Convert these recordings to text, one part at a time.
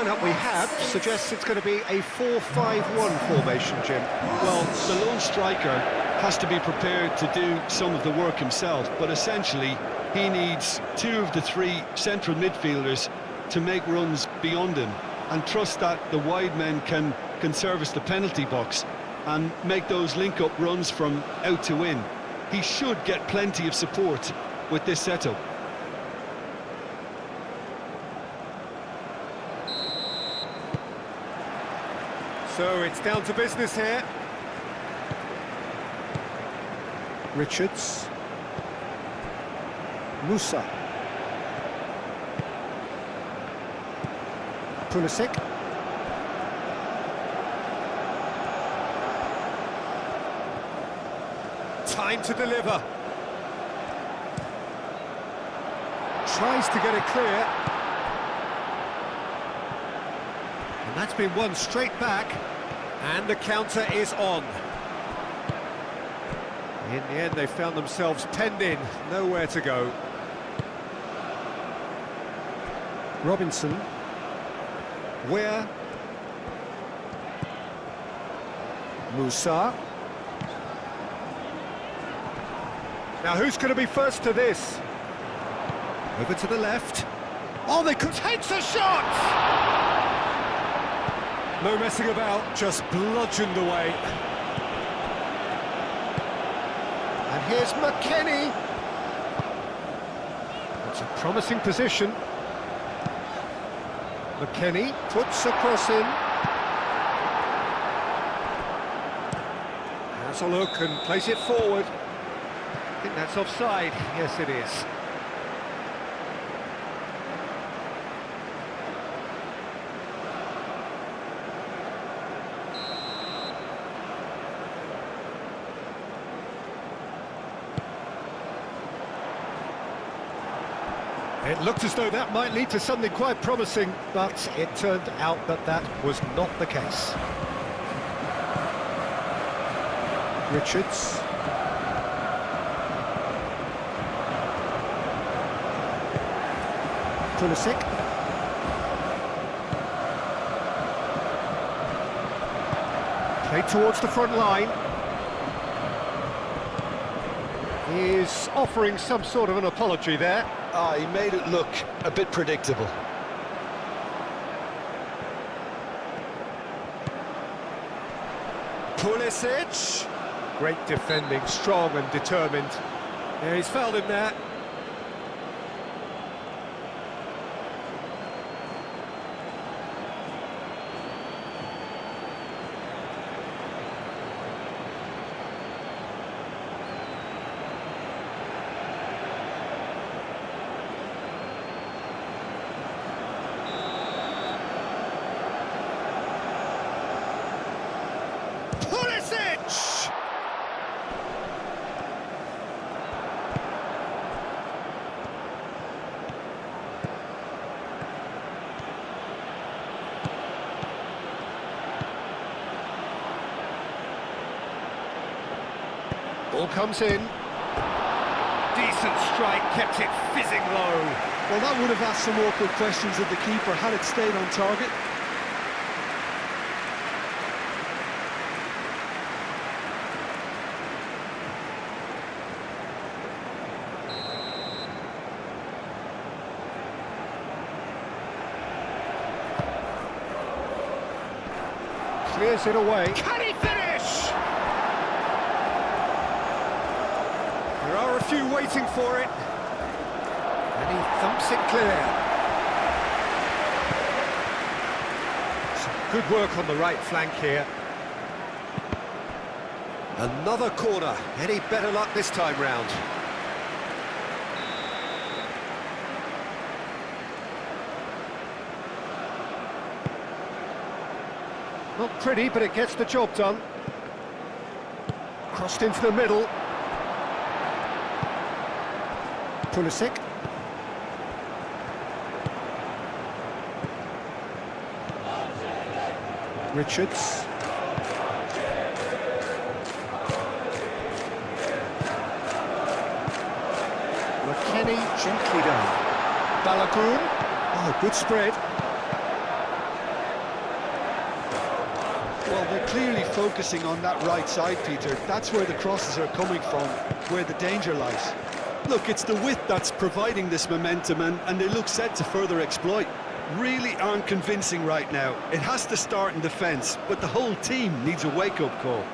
lineup we have suggests it's going to be a 4-5-1 formation, Jim. Well, the lone striker has to be prepared to do some of the work himself, but essentially he needs two of the three central midfielders to make runs beyond him and trust that the wide men can service the penalty box and make those link-up runs from out to in. He should get plenty of support with this setup. So it's down to business here. Richards. Musa. Pulisic. Time to deliver. Tries to get it clear. And that's been won straight back. And the counter is on. In the end, they found themselves penned in, nowhere to go. Robinson. Where? Musa. Now who's going to be first to this? Over to the left. Oh, they could... Takes a shot! No messing about, just bludgeoned away. And here's McKennie. That's a promising position. McKennie puts a cross in. Has a look and plays it forward. I think that's offside. Yes, it is. It looked as though that might lead to something quite promising, but it turned out that that was not the case. Richards. Pulisic. Played towards the front line. He's offering some sort of an apology there. He made it look a bit predictable. Pulisic. Great defending, strong and determined. Yeah, he's fouled him there. Pulisic! Ball comes in. Decent strike, kept it fizzing low. Well, that would have asked some awkward questions of the keeper had it stayed on target. Clears it away. Can he finish? There are a few waiting for it. And he thumps it clear. Some good work on the right flank here. Another corner. Any better luck this time round? Not pretty, but it gets the job done. Crossed into the middle. Pulisic. Richards. McKennie gently down. Balogun. Oh, good spread. clearly focusing on that right side, Peter. That's where the crosses are coming from, where the danger lies. Look, it's the width that's providing this momentum, and they look set to further exploit. Really aren't convincing right now. It has to start in defence, but the whole team needs a wake-up call.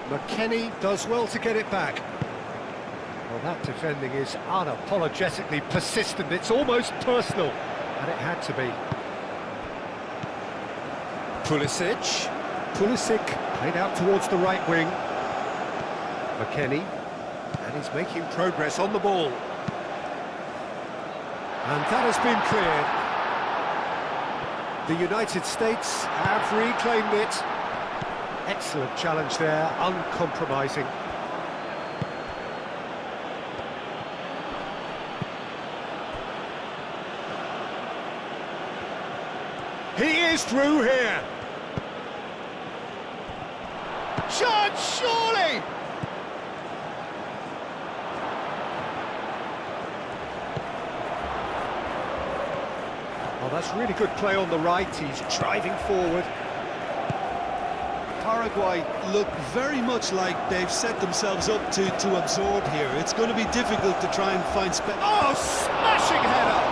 McKennie does well to get it back. Well, that defending is unapologetically persistent. It's almost personal, and it had to be. Pulisic. Pulisic played out towards the right wing. McKennie, and he's making progress on the ball. And that has been cleared. The United States have reclaimed it. Excellent challenge there, uncompromising. He is through here. Chance, surely! Oh, that's really good play on the right. He's driving forward. Paraguay look very much like they've set themselves up to absorb here. It's going to be difficult to try and find space. Oh, smashing header!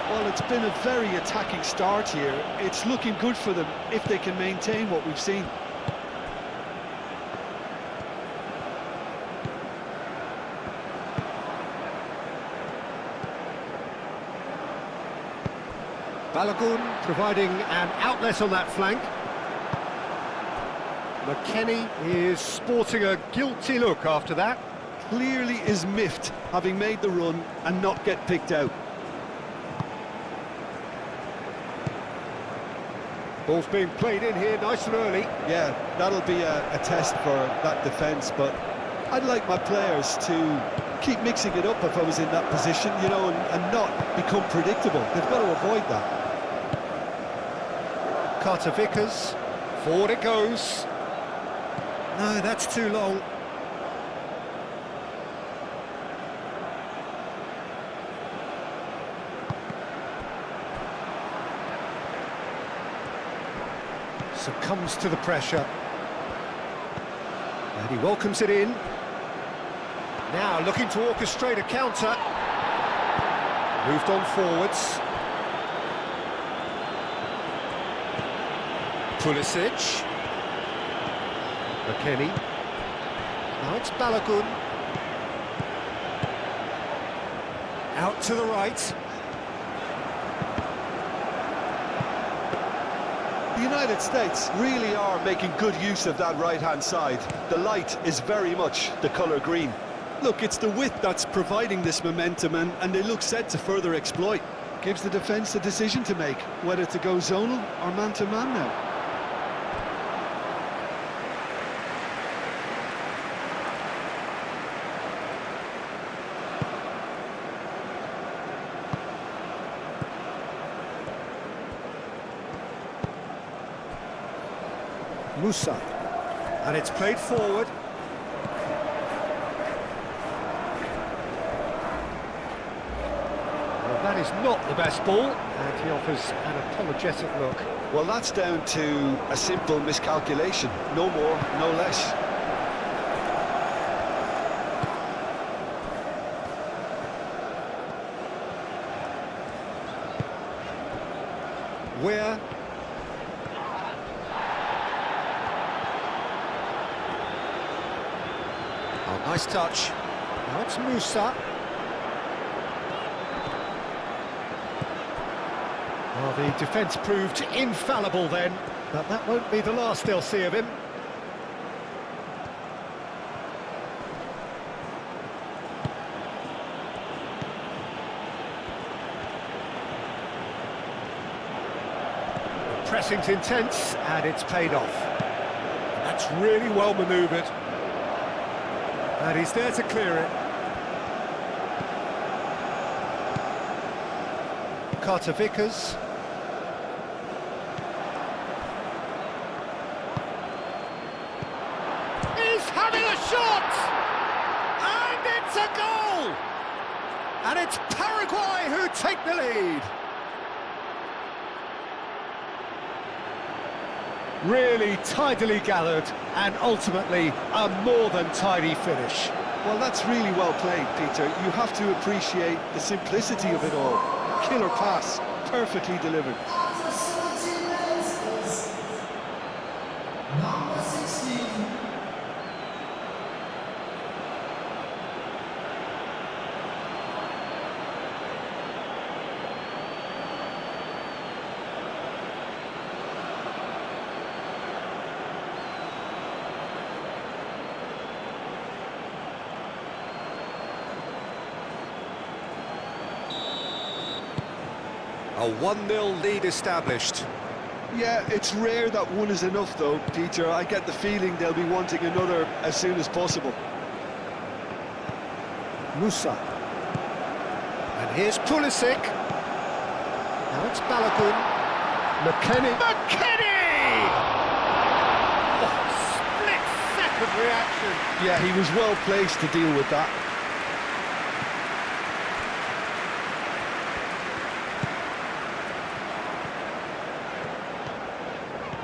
Well, it's been a very attacking start here. It's looking good for them if they can maintain what we've seen. Balogun providing an outlet on that flank. McKennie is sporting a guilty look after that. Clearly is miffed, having made the run and not get picked out. Ball's being played in here nice and early. Yeah, that'll be a test for that defence, but I'd like my players to keep mixing it up if I was in that position, you know, and not become predictable. They've got to avoid that. Carter Vickers, forward it goes. No, that's too long. Succumbs to the pressure. And he welcomes it in. Now looking to orchestrate a counter. Moved on forwards. Pulisic. McKennie. Now it's Balogun. Out to the right. The United States really are making good use of that right-hand side. The light is very much the colour green. Look, it's the width that's providing this momentum, and they look set to further exploit. Gives the defence a decision to make, whether to go zonal or man-to-man now. Musa, and it's played forward. Well, that is not the best ball, and he offers an apologetic look. Well, that's down to a simple miscalculation, no more, no less. Where? Oh, nice touch. Now it's Musa. Well, the defence proved infallible then, but that won't be the last they'll see of him. The pressing's intense, and it's paid off. That's really well manoeuvred. And he's there to clear it. Carter Vickers. He's having a It's a goal! And it's Paraguay who take the lead. Really tidily gathered, and ultimately a more than tidy finish. Well, that's really well played, Peter. You have to appreciate the simplicity of it all. Killer pass, perfectly delivered. Number 16. A 1-0 lead established. Yeah, it's rare that one is enough, though, Peter. I get the feeling they'll be wanting another as soon as possible. Musa. And here's Pulisic. Now it's Balogun. McKennie. McKennie! Oh, split-second reaction. Yeah, he was well placed to deal with that.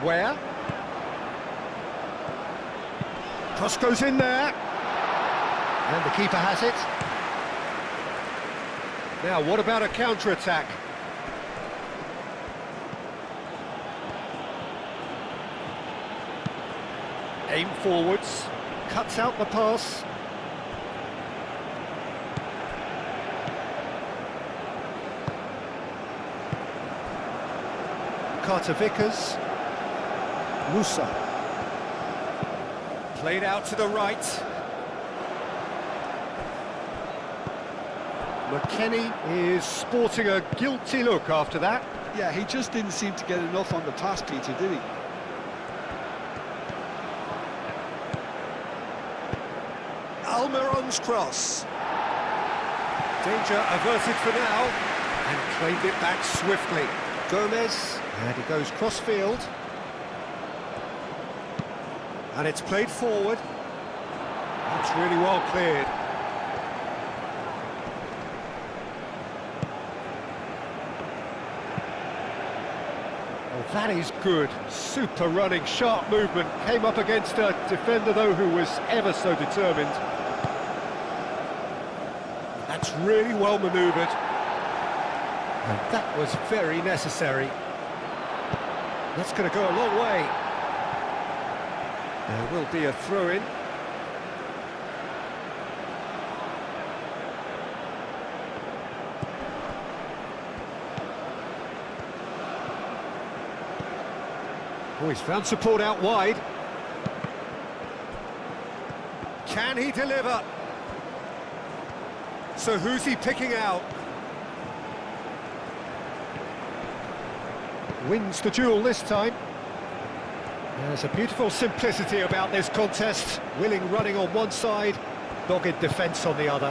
Where? Cross goes in there. And the keeper has it. Now, what about a counter-attack? Aim forwards. Cuts out the pass. Carter Vickers. Musa. Played out to the right. McKennie is sporting a guilty look after that. Yeah, he just didn't seem to get enough on the pass, Peter, did he? Almiron's cross. Danger averted for now. And claimed it back swiftly. Gomez. And he goes cross-field. And it's played forward. It's really well cleared. Oh, that is good. Super running, sharp movement. Came up against a defender, though, who was ever so determined. That's really well manoeuvred. And that was very necessary. That's going to go a long way. There will be a throw-in. Oh, he's found support out wide. Can he deliver? So who's he picking out? Wins the duel this time. There's a beautiful simplicity about this contest. Willing running on one side, dogged defence on the other.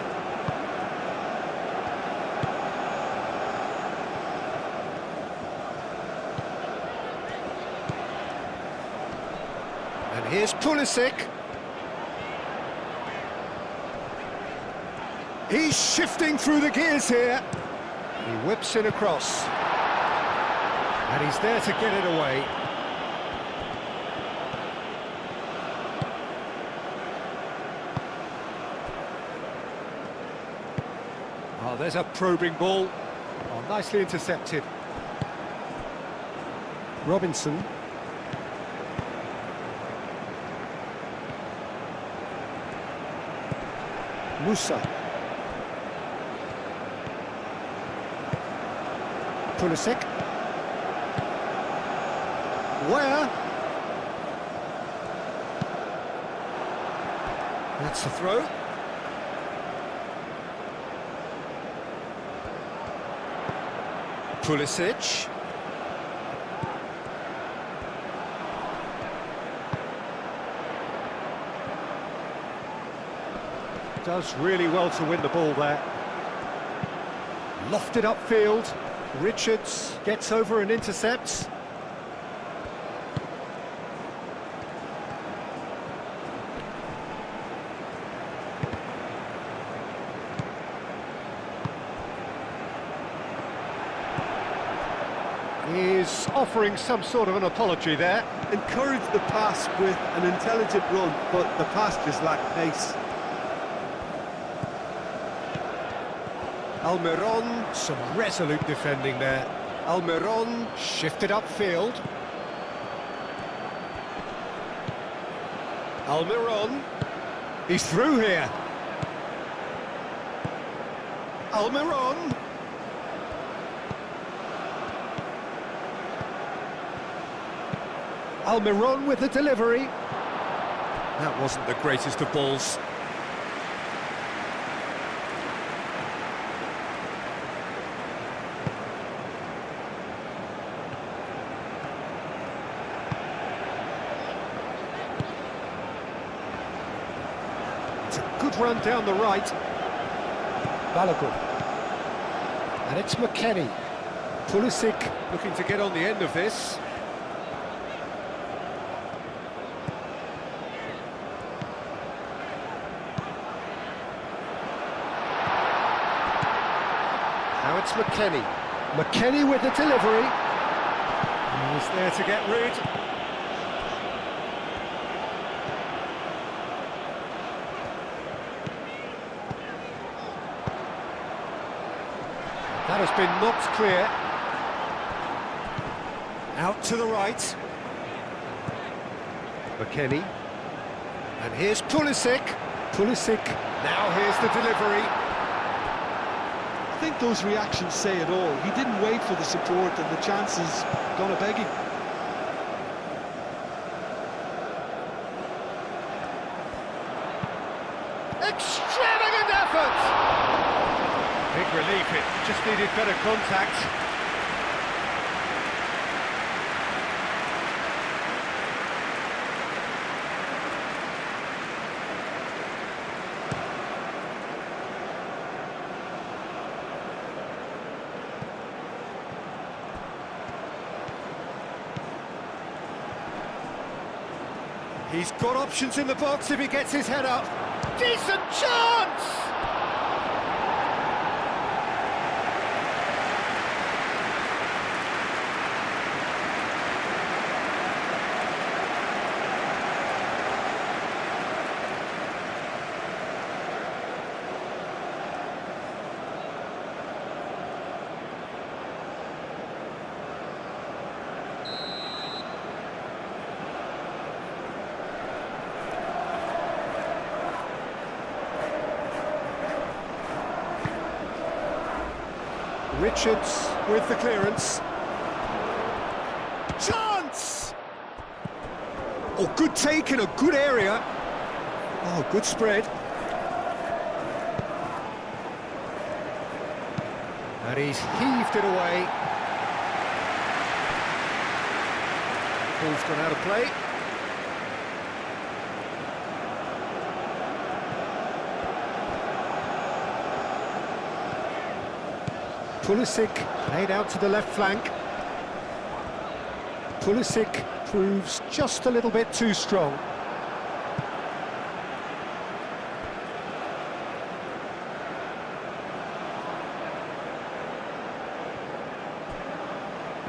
And here's Pulisic. He's shifting through the gears here. He whips it across. And he's there to get it away. Oh, there's a probing ball. Oh, nicely intercepted. Robinson. Musa. Pulisic. Where? That's the throw. Pulisic. Does really well to win the ball there. Lofted upfield. Richards gets over and intercepts. is offering some sort of an apology there. Encouraged the pass with an intelligent run, but the pass just lacked pace. Almiron, some resolute defending there. Almiron shifted upfield. Almiron, he's through here. Almiron. Almiron with the delivery. That wasn't the greatest of balls. It's a good run down the right. Balogun. And it's McKennie. Pulisic looking to get on the end of this. Now it's McKennie. McKennie with the delivery. He's there to get rid. That has been knocked clear. Out to the right. McKennie. And here's Pulisic. Pulisic. Now here's the delivery. I think those reactions say it all. He didn't wait for the support, and the chance is gonna beg him. Extravagant effort! Big relief, it just needed better contact. He's got options in the box if he gets his head up. Decent chance! Richards with the clearance. Chance! Oh, good take in a good area. Oh, good spread. And he's heaved it away. Ball's gone out of play. Pulisic played out to the left flank. Pulisic proves just a little bit too strong.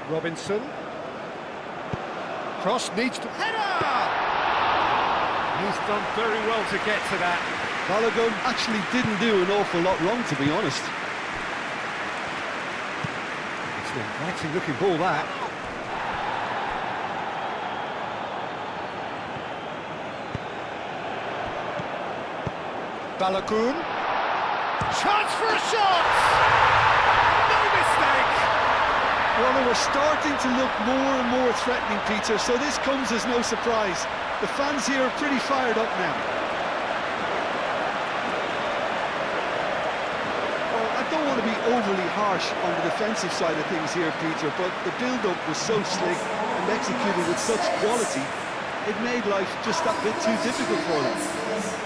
Robinson. Cross needs to... Header! He's done very well to get to that. Balogun actually didn't do an awful lot wrong, to be honest. It's an inviting looking ball, that. Balogun. Chance for a shot! No mistake! Well, they were starting to look more and more threatening, Peter, so this comes as no surprise. The fans here are pretty fired up now. Well, I don't want to be overly harsh on the defensive side of things here, Peter, but the build-up was so slick and executed with such quality, it made life just that bit too difficult for them.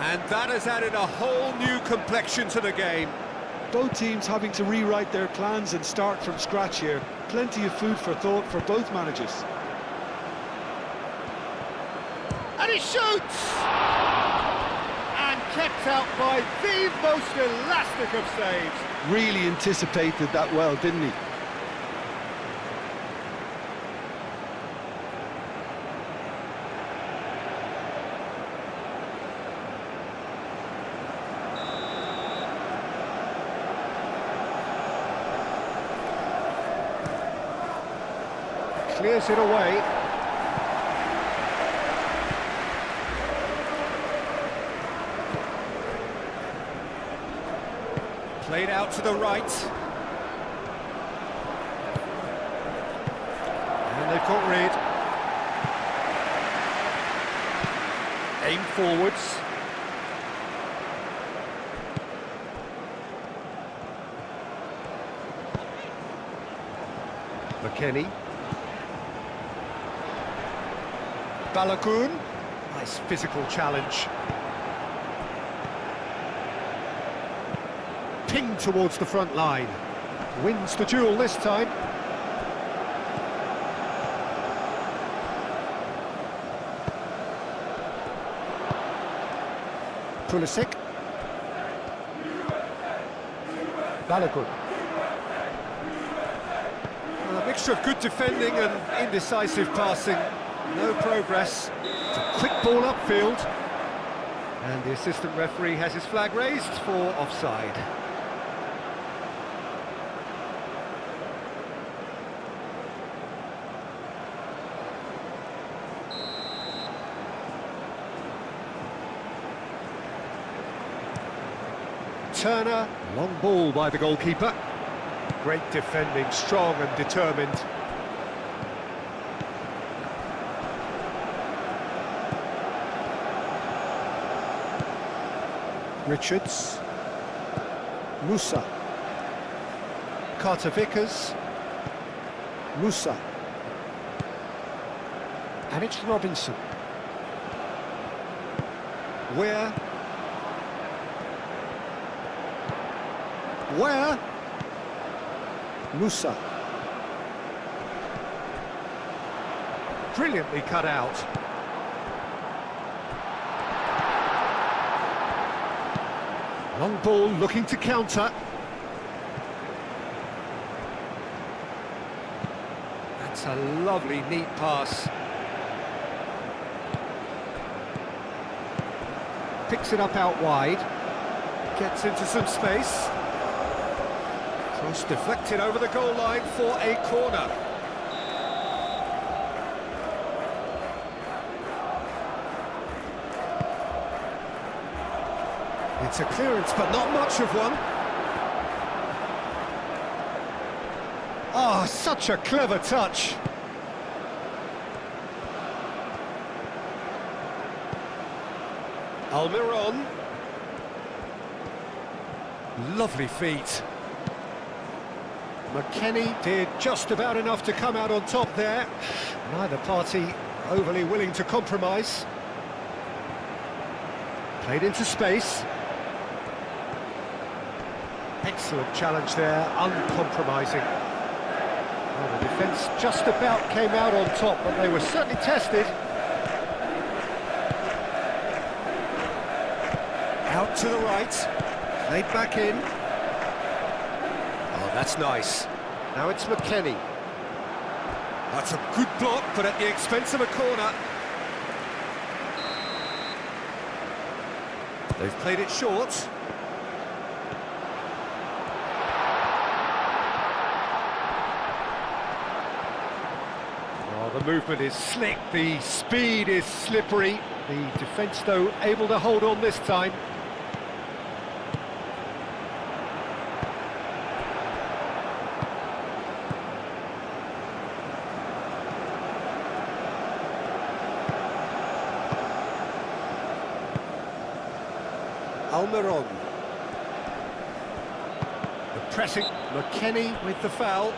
And that has added a whole new complexion to the game. Both teams having to rewrite their plans and start from scratch here. Plenty of food for thought for both managers. And he shoots! And kept out by the most elastic of saves. Really anticipated that well, didn't he? Clears it away. Played out to the right. And they've got rid. Aim forwards. McKennie. Balogun. Nice physical challenge. Ping towards the front line. Wins the duel this time. Pulisic. Balogun. A mixture of good defending and indecisive passing. No progress. It's a quick ball upfield. And the assistant referee has his flag raised for offside. Turner, long ball by the goalkeeper. Great defending, strong and determined. Richards. Musa. Carter Vickers. Musa. And it's Robinson. Where? Musa. Brilliantly cut out. Long ball looking to counter. That's a lovely, neat pass. Picks it up out wide. Gets into some space. Cross deflected over the goal line for a corner. It's a clearance, but not much of one. Oh, such a clever touch. Almiron. Lovely feet. McKennie did just about enough to come out on top there. Neither party overly willing to compromise. Played into space. Excellent challenge there, uncompromising. Well, the defence just about came out on top, but they were certainly tested. Out to the right, played back in. Oh, that's nice. Now it's McKennie. That's a good block, but at the expense of a corner. They've played it short. The movement is slick, the speed is slippery. The defence, though, able to hold on this time. Almiron. The pressing, McKennie with the foul.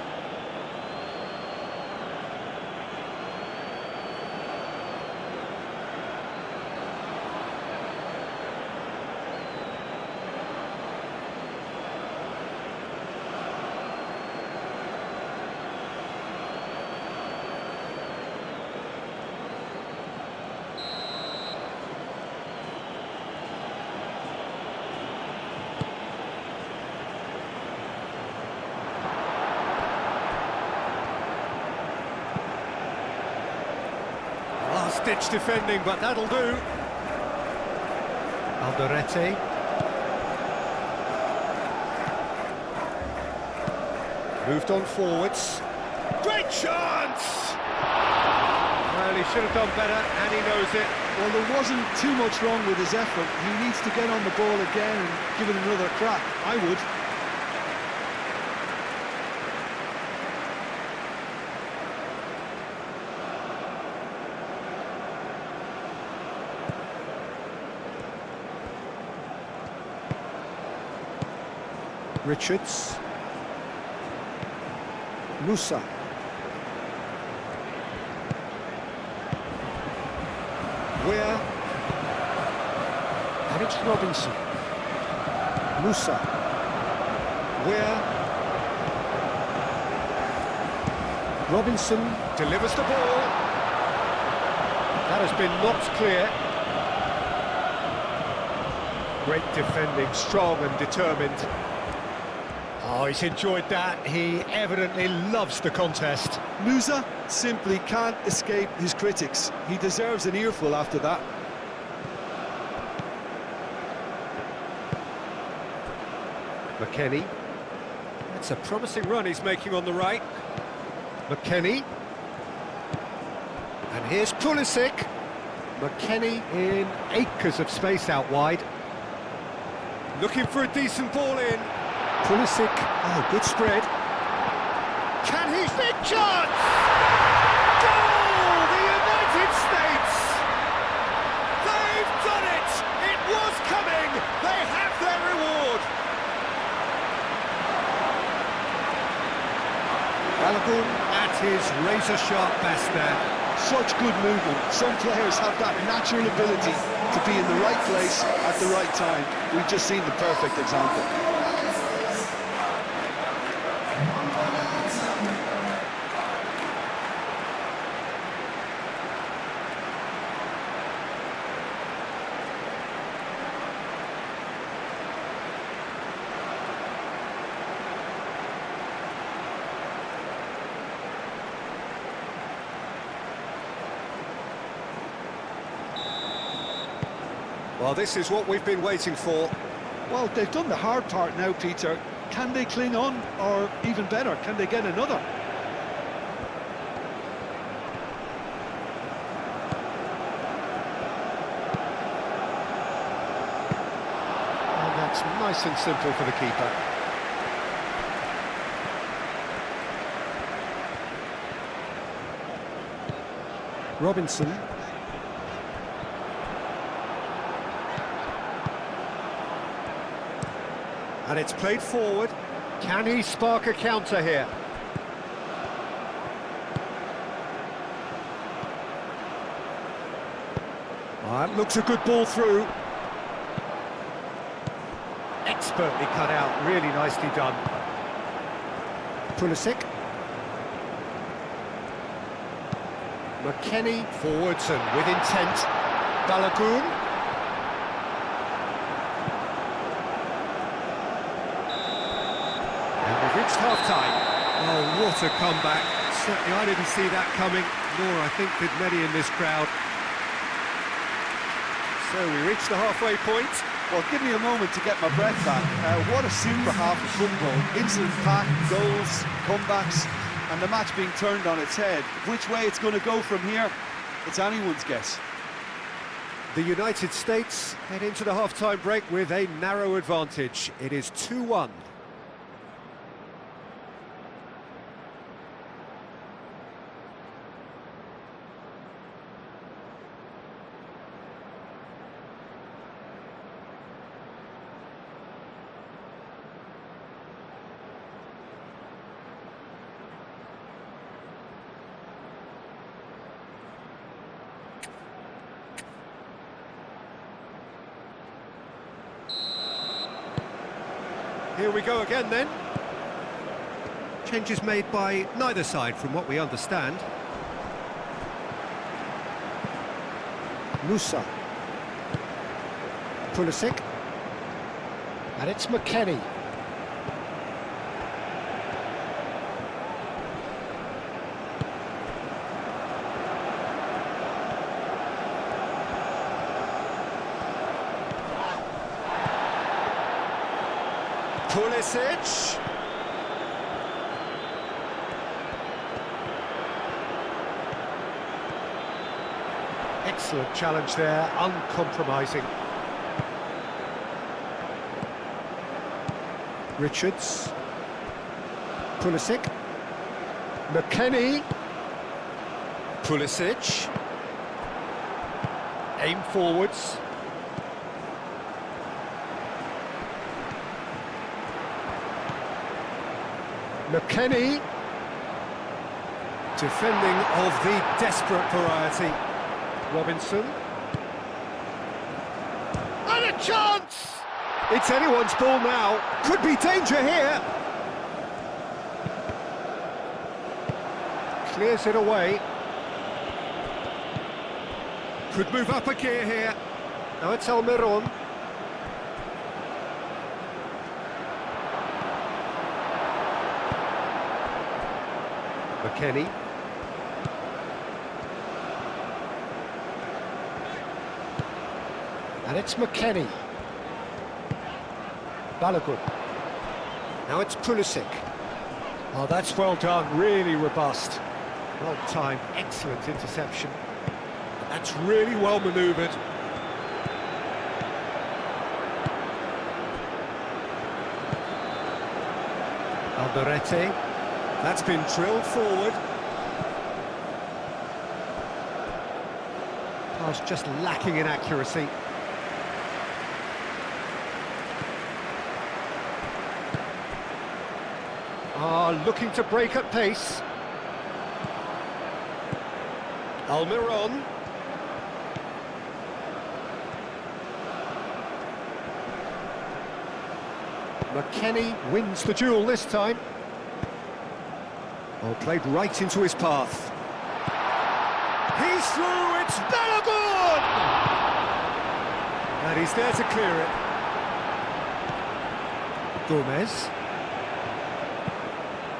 last-ditch defending, but that'll do. Alderete. Moved on forwards. Great chance! Well, he should have done better, and he knows it. Well, there wasn't too much wrong with his effort. He needs to get on the ball again and give it another crack. I would. Richards. Musa. Weir. And it's Robinson. Musa. Weir. Robinson delivers the ball. That has been knocked clear. Great defending, strong and determined. Oh, he's enjoyed that. He evidently loves the contest. Musa simply can't escape his critics. He deserves an earful after that. McKennie. That's a promising run he's making on the right. McKennie. And here's Pulisic. McKennie in acres of space out wide. Looking for a decent ball in. Pulisic, oh, good spread. Can he fit? Chance! Goal! The United States! They've done it! It was coming! They have their reward! Balogun at his razor-sharp best there. Such good movement. Some players have that natural ability to be in the right place at the right time. We've just seen the perfect example. Well, this is what we've been waiting for. Well, they've done the hard part now, Peter. Can they cling on, or even better, can they get another? And that's nice and simple for the keeper. Robinson. And it's played forward. Can he spark a counter here? That looks a good ball through. Expertly cut out, really nicely done. Pulisic. McKennie forwards and with intent. Balogun. We've reached half-time. Oh, what a comeback. Certainly I didn't see that coming, nor I think did many in this crowd. So we reached the halfway point. Well, give me a moment to get my breath back. What a super half of football. Incident-packed, goals, comebacks, and the match being turned on its head. Which way it's going to go from here, it's anyone's guess. The United States head into the half-time break with a narrow advantage. It is 2-1. Here we go again then. Changes made by neither side from what we understand. Musa. Pulisic. And it's McKennie. Pulisic. Excellent challenge there, uncompromising. Richards. Pulisic. McKennie. Pulisic. Aim forwards. McKennie. Defending of the desperate variety. Robinson. And a chance! It's anyone's ball now. Could be danger here. Clears it away. Could move up a gear here. Now it's Almiron. McKennie. And it's McKennie. Balogun. Now it's Pulisic. Oh, that's well done, really robust. Well timed, excellent interception. That's really well manoeuvred. Alderete. That's been drilled forward. Pass just lacking in accuracy. Looking to break at pace. Almiron. McKennie wins the duel this time. Oh, played right into his path. He's through, it's Balogun! And he's there to clear it. Gomez.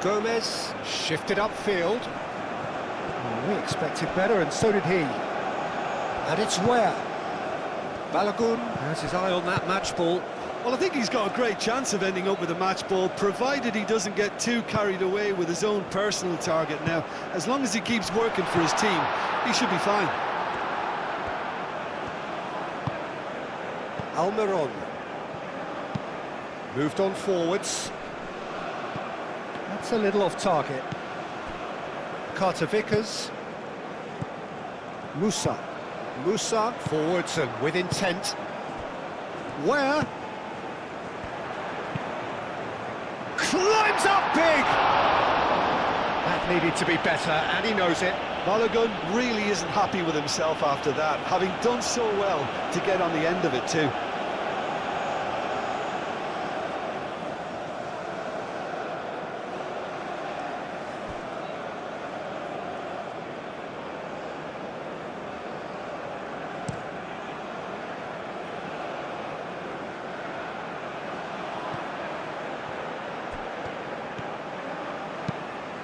Gomez shifted upfield. Oh, we expected better, and so did he. And it's where? Balogun has his eye on that match ball. Well, I think he's got a great chance of ending up with a match ball, provided he doesn't get too carried away with his own personal target now. As long as he keeps working for his team, he should be fine. Almiron. Moved on forwards. That's a little off target. Carter Vickers. Musa. Musa forwards and with intent. Where? Climbs up big! That needed to be better, and he knows it. Balogun really isn't happy with himself after that, having done so well to get on the end of it too.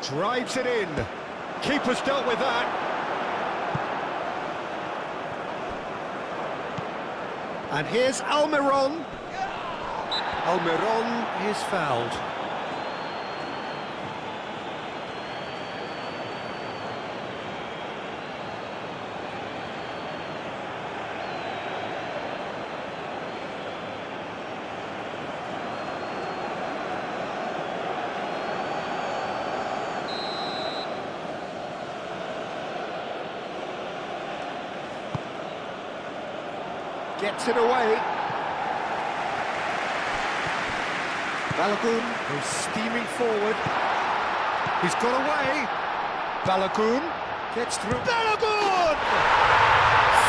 Drives it in. Keeper's dealt with that. And here's Almiron. Almiron is fouled. Gets it away. Balogun goes steaming forward. He's got away. Balogun gets through. Balogun!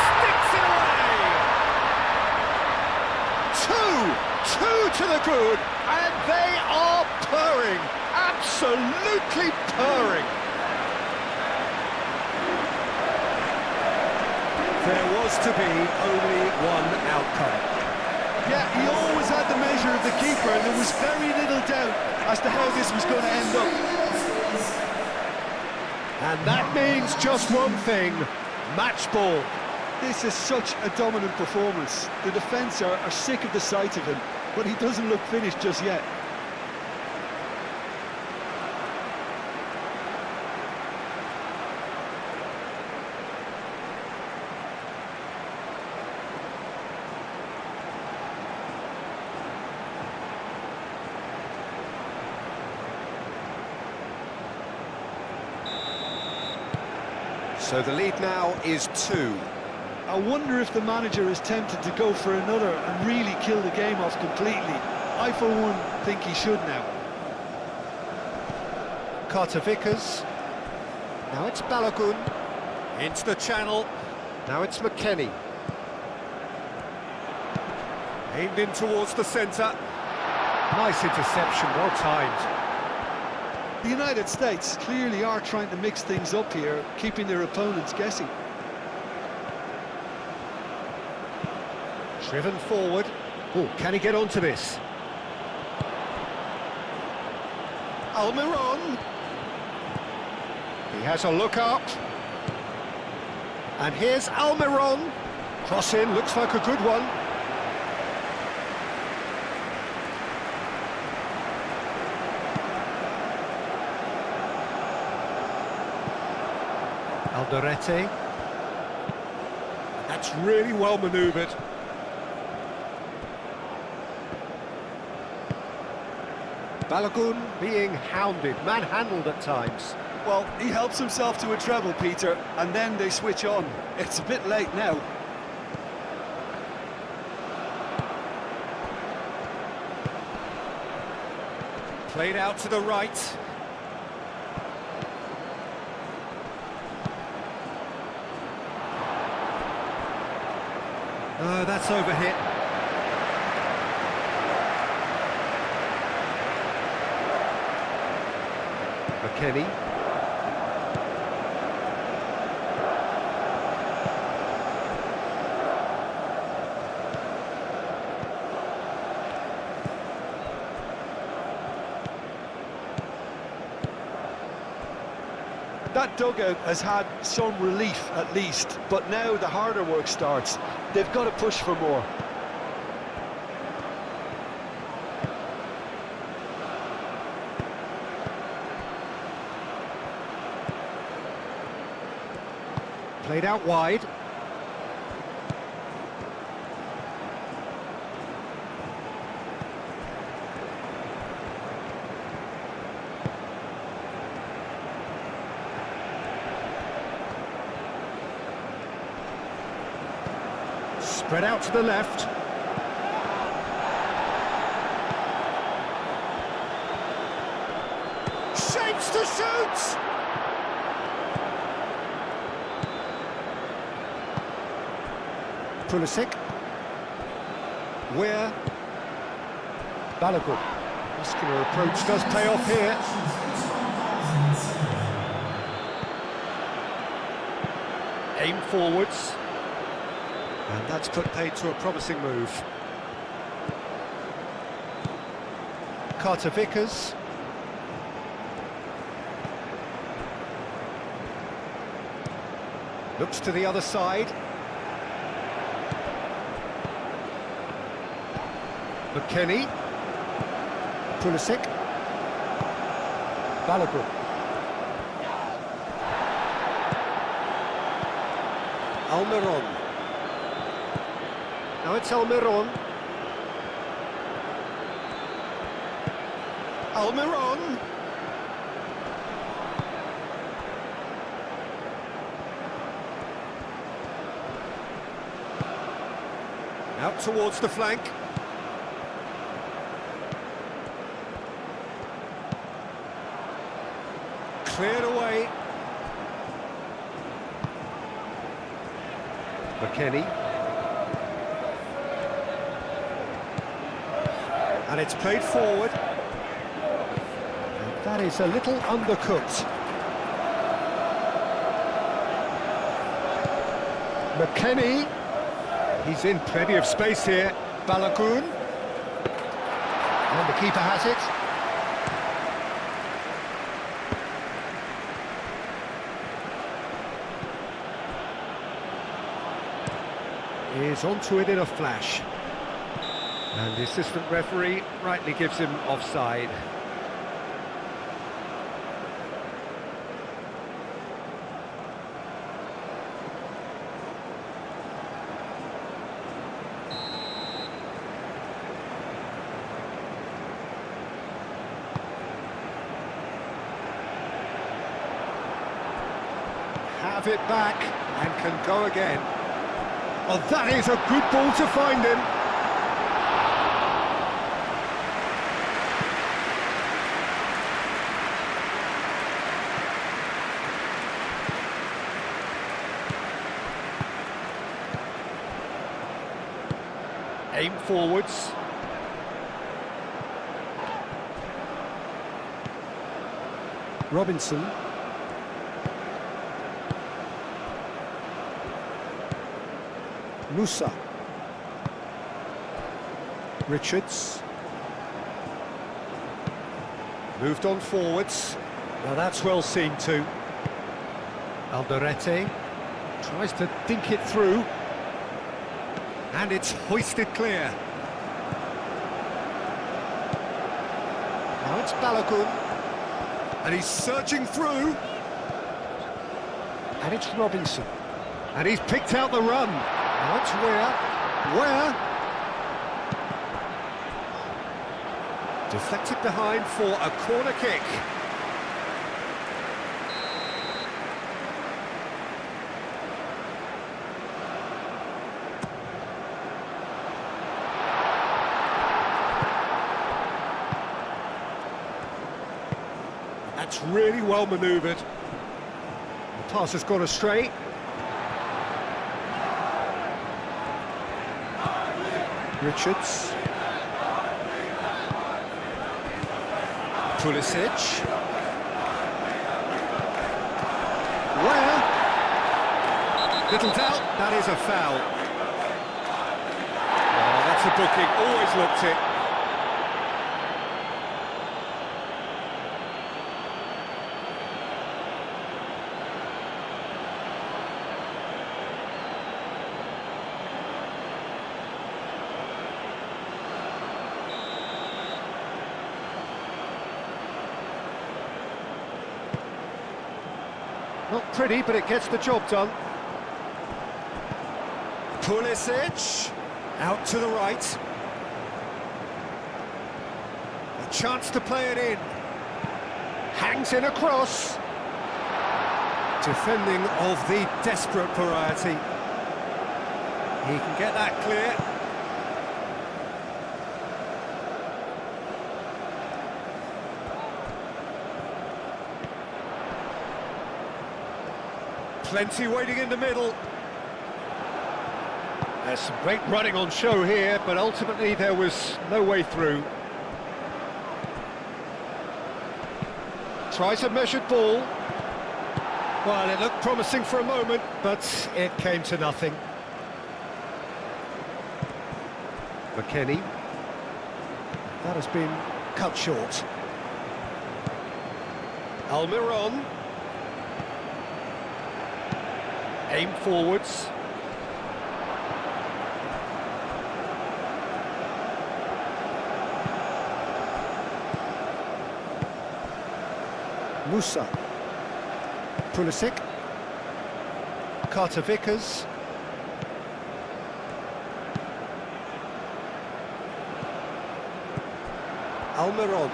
Sticks it away! Two to the good, and they are purring. Absolutely purring. There was to be only one outcome. Yeah, he always had the measure of the keeper, and there was very little doubt as to how this was going to end up. And that means just one thing, match ball. This is such a dominant performance. The defence are sick of the sight of him, but he doesn't look finished just yet. So the lead now is 2. I wonder if the manager is tempted to go for another and really kill the game off completely. I, for one, think he should now. Carter Vickers. Now it's Balogun. Into the channel. Now it's McKennie. Aimed in towards the centre. Nice interception, well timed. The United States clearly are trying to mix things up here, keeping their opponents guessing. Driven forward. Oh, can he get onto this? Almiron. He has a look up. And here's Almiron. Cross in, looks like a good one. Alderete. That's really well manoeuvred. Balogun being hounded, manhandled at times. Well, he helps himself to a treble, Peter, and then they switch on. It's a bit late now. Played out to the right. Oh, that's overhit. McKennie. That dugout has had some relief at least, but now the harder work starts. They've got to push for more. Played out wide. Spread out to the left. Shapes to shoot! Pulisic. Where? Balogun. Muscular approach does pay off here. Aim forwards. And that's put paid to a promising move. Carter Vickers. Looks to the other side. McKennie. Pulisic. Balogun. Almiron. Now it's Almiron. Almiron. Out towards the flank. Cleared away. McKennie. And it's played forward. And that is a little undercooked. McKennie. He's in plenty of space here. Balogun. And the keeper has it. Is onto it in a flash. And the assistant referee rightly gives him offside. have it back and can go again. Oh, that is a good ball to find him. Aim forwards. Robinson. Musa. Richards. Moved on forwards. Now that's well seen too. Alderete tries to dink it through. And it's hoisted clear. Now it's Balogun. And he's surging through. And it's Robinson. And he's picked out the run. Now it's Where? Deflected behind for a corner kick. That's really well manoeuvred. The pass has gone astray. Richards. Pulisic. Where? Little doubt, that is a foul. Oh, that's a booking, always looked it. Not pretty, but it gets the job done. Pulisic, out to the right. A chance to play it in. Hangs in across. Defending of the desperate variety. He can get that clear. Plenty waiting in the middle. There's some great running on show here, but ultimately there was no way through. Tries a measured ball. Well, it looked promising for a moment, but it came to nothing. McKennie. That has been cut short. Almiron. Aim forwards. Musa. Pulisic. Carter Vickers. Almiron.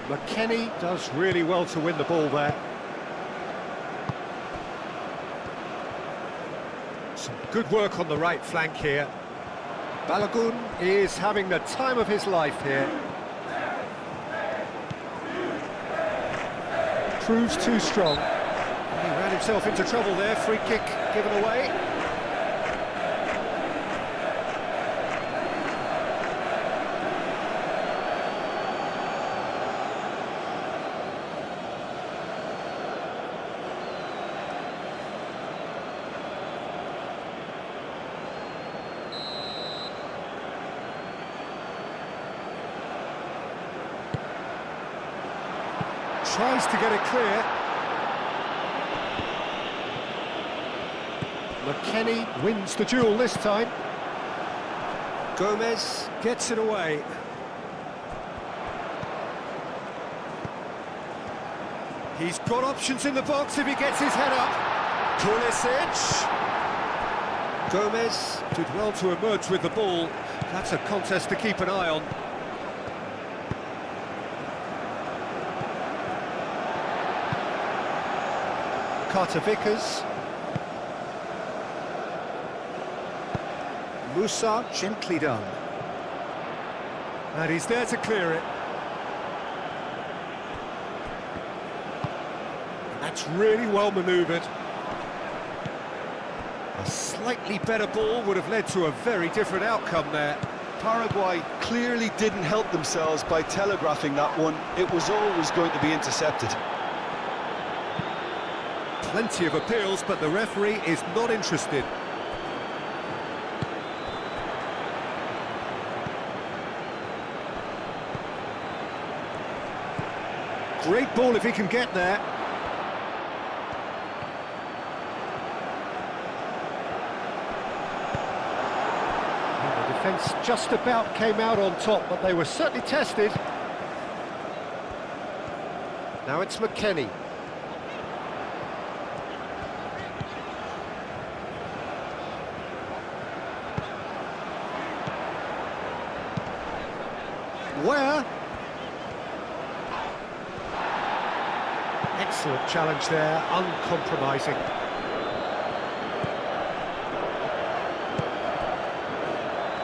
McKennie does really well to win the ball there. Some good work on the right flank here. Balogun is having the time of his life here. Proves too strong. He ran himself into trouble there. Free kick given away. Tries to get it clear. McKennie wins the duel this time. Gomez gets it away. He's got options in the box if he gets his head up. Pulisic. Gomez did well to emerge with the ball. That's a contest to keep an eye on. Vickers. Musa, gently done. And he's there to clear it. And that's really well manoeuvred. A slightly better ball would have led to a very different outcome there. Paraguay clearly didn't help themselves by telegraphing that one. It was always going to be intercepted. Plenty of appeals, but the referee is not interested. Great ball if he can get there. And the defence just about came out on top, but they were certainly tested. Now it's McKennie. Where? Excellent challenge there, uncompromising.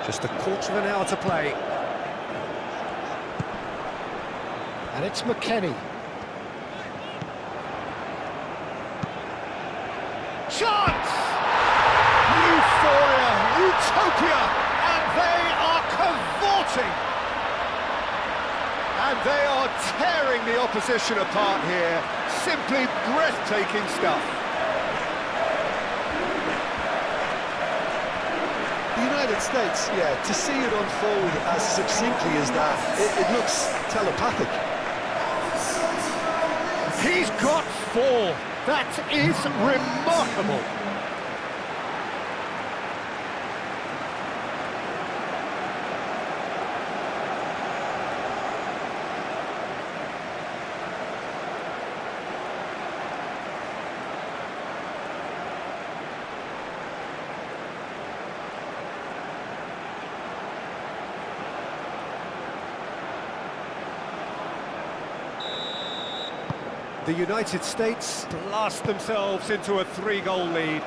Just a quarter of an hour to play. And it's McKennie. Chance! Euphoria, utopia, and they are cavorting. And they are tearing the opposition apart here. Simply breathtaking stuff. The United States, yeah, to see it unfold as succinctly as that, it looks telepathic. He's got 4. That is remarkable. The United States blast themselves into a 3-goal lead.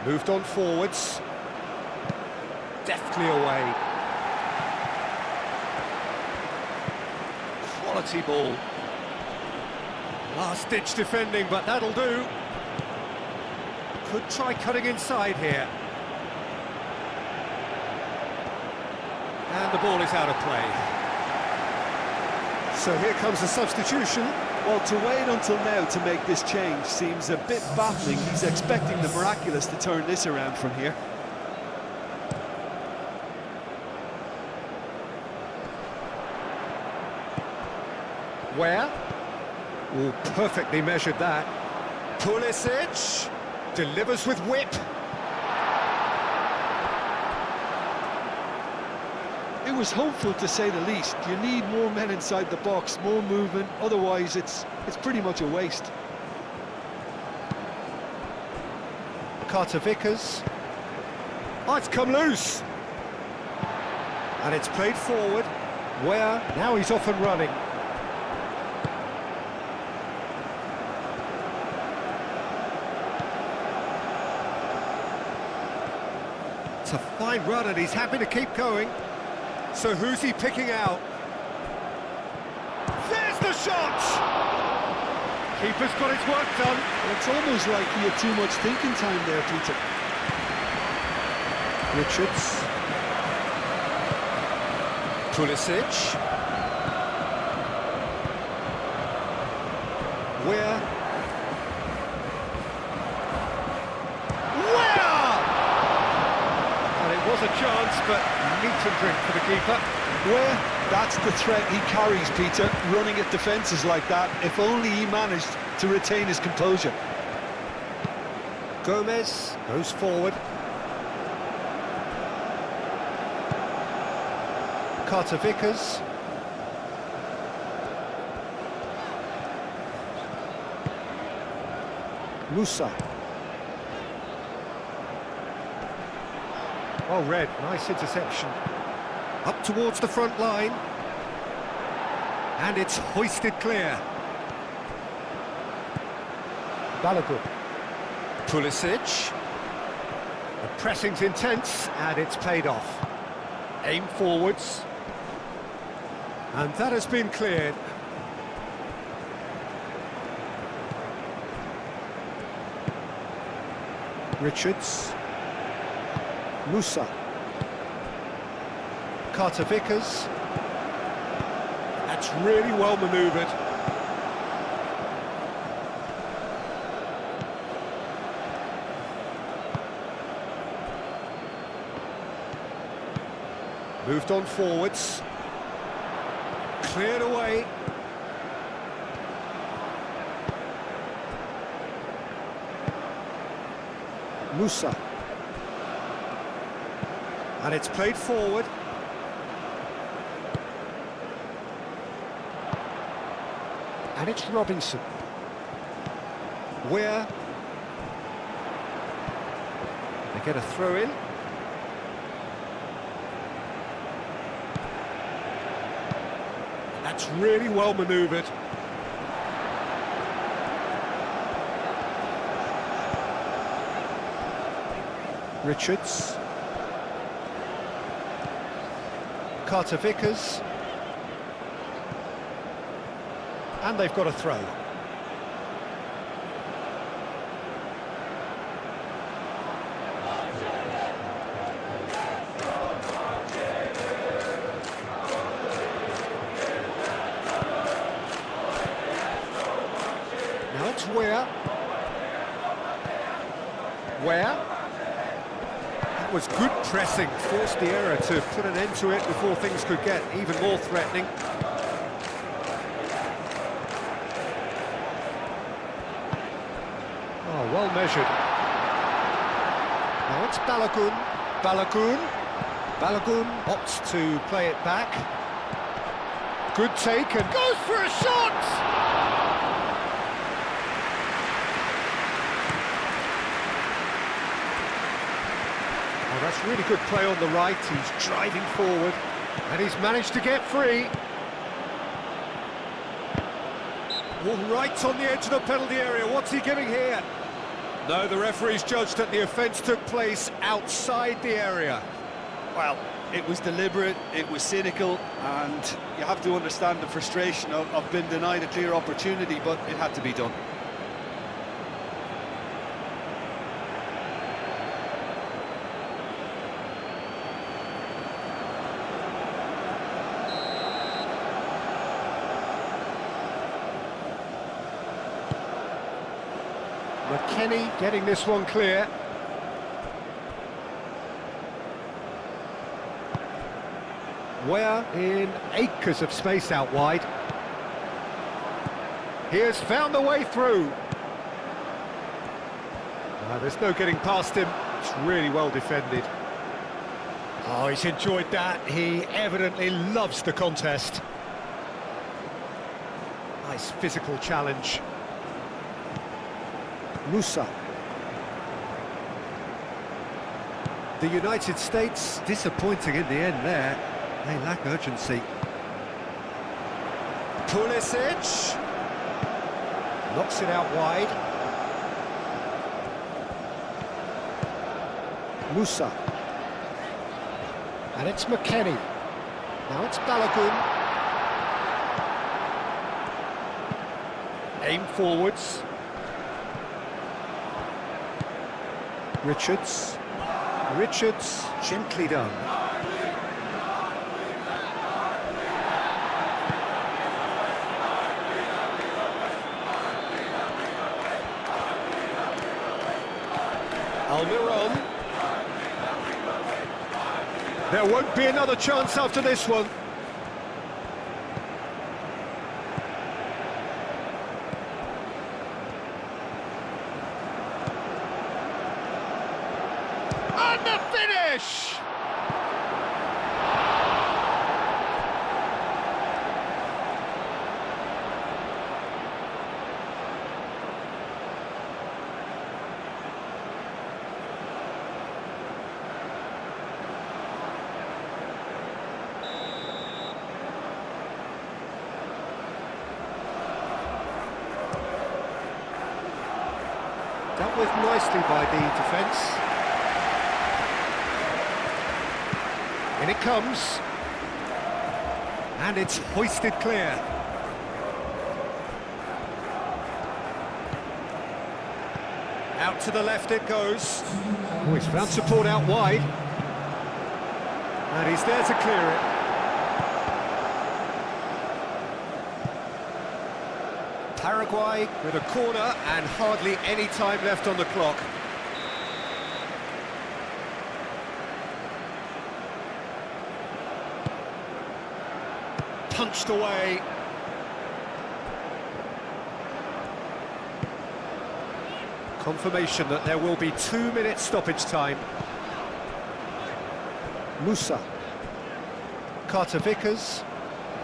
Moved on forwards. Deftly away. Quality ball. Last-ditch defending, but that'll do. Could try cutting inside here. And the ball is out of play. So here comes a substitution. Well, to wait until now to make this change seems a bit baffling. He's expecting the miraculous to turn this around from here. Where? Oh, perfectly measured that. Pulisic delivers with whip. It was hopeful, to say the least. You need more men inside the box, more movement, otherwise it's pretty much a waste. Vickers. Oh, it's come loose. And it's played forward. Where? Now he's off and running. It's a fine run and he's happy to keep going. So who's he picking out? There's the shot! Keeper's got his work done. Well, it's almost like he had too much thinking time there, Peter. Richards. Pulisic. Where? Was a chance, but meat and drink for the keeper. Where? That's the threat he carries, Peter, running at defences like that. If only he managed to retain his composure. Gomez goes forward. Vickers. Musa. Well read, nice interception. Up towards the front line. And it's hoisted clear. Balogun. Pulisic. The pressing's intense, and it's paid off. Aim forwards. And that has been cleared. Richards. Musa. Carter Vickers. That's really well manoeuvred. Moved on forwards. Cleared away. Musa. And it's played forward. And it's Robinson. Where they get a throw in. That's really well manoeuvred. Richards. Carter Vickers. And they've got a throw. Now it's Where. That was good pressing, forced the error to put an end to it before things could get even more threatening. Oh, well measured. Now it's Balogun. Balogun opts to play it back. Good take and goes for a shot! Oh, that's really good play on the right. He's driving forward and he's managed to get free. Well, right on the edge of the penalty area. What's he giving here? No, the referee's judged that the offence took place outside the area. Well, it was deliberate, it was cynical, and you have to understand the frustration of being denied a clear opportunity, but it had to be done. McKennie getting this one clear. Where in acres of space out wide. He has found the way through. There's no getting past him. It's really well defended. Oh, he's enjoyed that. He evidently loves the contest. Nice physical challenge. Musa. The United States disappointing in the end there. They lack urgency. Pulisic knocks it out wide. Musa. And it's McKennie. Now it's Balogun. Aim forwards. Richards. Gently done. Almiron. There won't be another chance after this one. And the finish! Dealt with nicely by the defence. In it comes. And it's hoisted clear. Out to the left it goes. Oh, he's found support out wide. And he's there to clear it. Paraguay with a corner and hardly any time left on the clock. Punched away. Confirmation that there will be 2 minutes stoppage time. Musa. Carter Vickers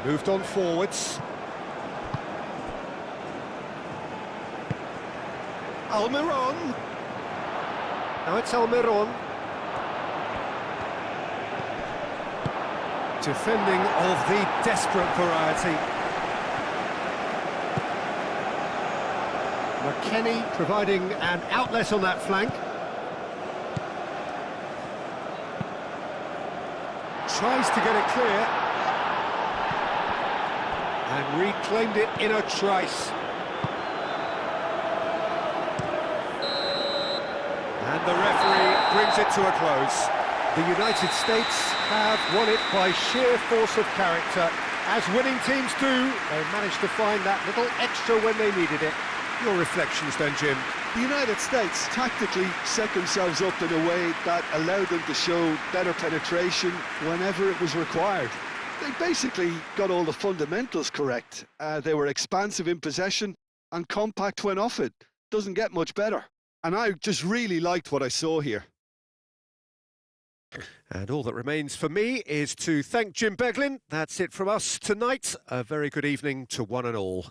moved on forwards. Almiron. Now it's Almiron. Defending of the desperate variety. McKennie providing an outlet on that flank. Tries to get it clear. And reclaimed it in a trice. And the referee brings it to a close. The United States have won it by sheer force of character. As winning teams do, they managed to find that little extra when they needed it. Your reflections then, Jim? The United States tactically set themselves up in a way that allowed them to show better penetration whenever it was required. They basically got all the fundamentals correct. They were expansive in possession and compact when off it. Doesn't get much better. And I just really liked what I saw here. And all that remains for me is to thank Jim Beglin. That's it from us tonight. A very good evening to one and all.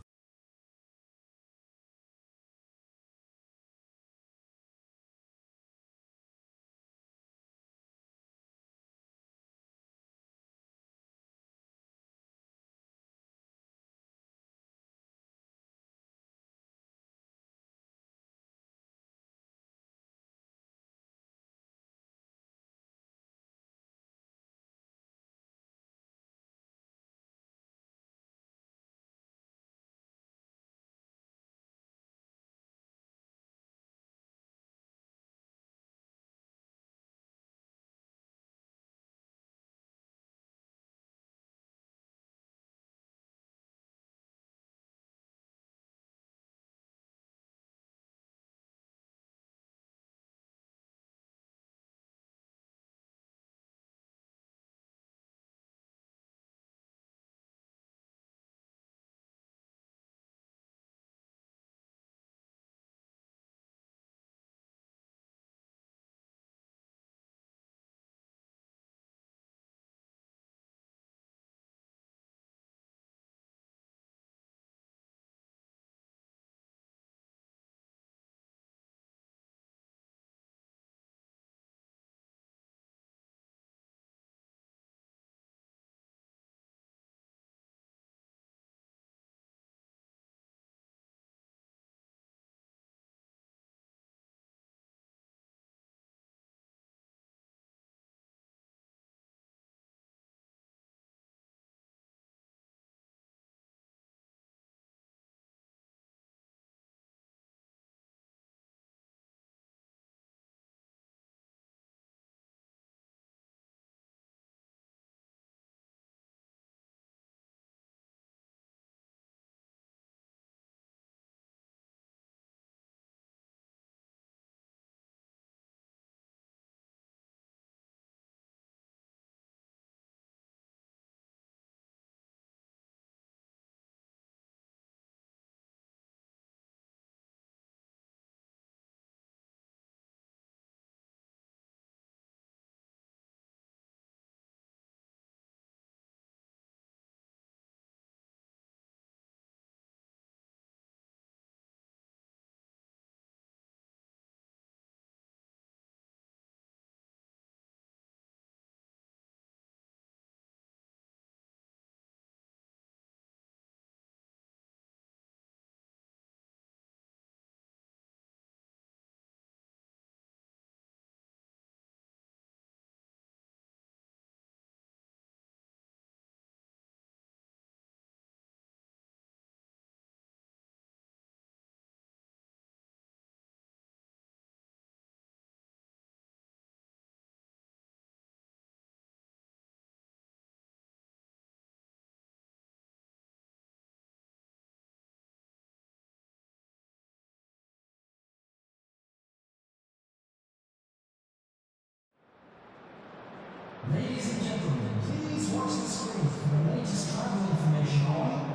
For the latest travel information on